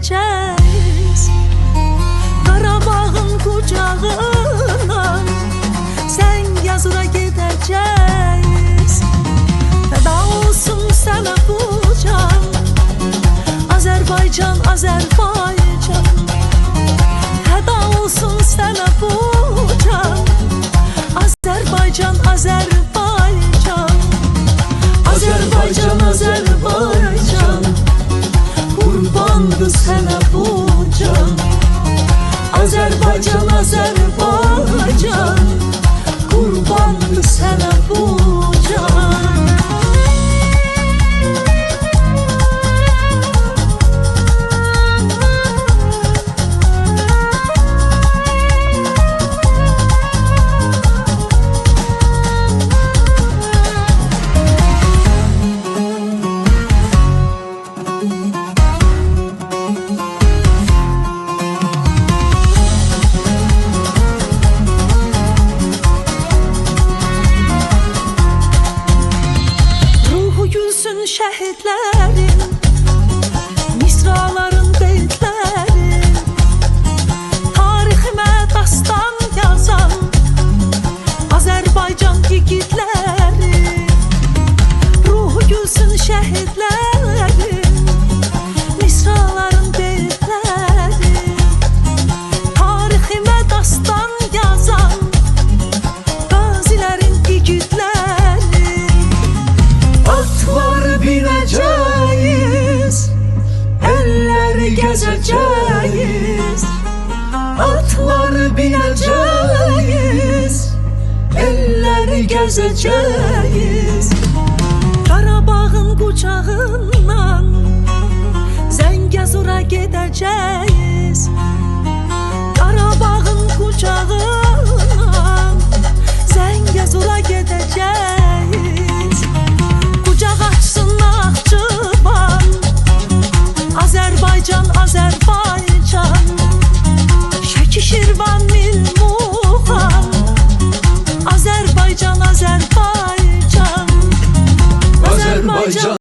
gedəcəyiz. Qarabağın qucağından Zəngəzura gedəcəyiz. Fəda olsun sənə bu can, Azərbaycan, Azərbaycan. Fəda olsun sənə bu can, Azərbaycan, Azərbaycan. Azərbaycan, Azərbaycan, qurbandır sənə bu can. Azərbaycan, Azərbaycan, qurbandır sənə bu can. Şəhidlərin, misraların beytlərin, tariximə dastan yazan Azərbaycan yiğitlərin. Ruhu gülsün şəhidlərin, misraların beytlərin, tariximə dastan yazan qazilərin yiğitlərin. Atları binəcəyiz, elləri gəzəcəyiz. Atları binəcəyiz, elləri gəzəcəyiz. Qarabağın qucağından Zəngəzura gedəcəyiz. Qarabağın qucağından Zəngəzura gedəcəyiz. Qucaq açsın Naxçıvan, Azərbaycan, Azərbaycan. Şəki, Şirvan, Mil, Muğan, Azərbaycan, Azərbaycan. Azərbaycan.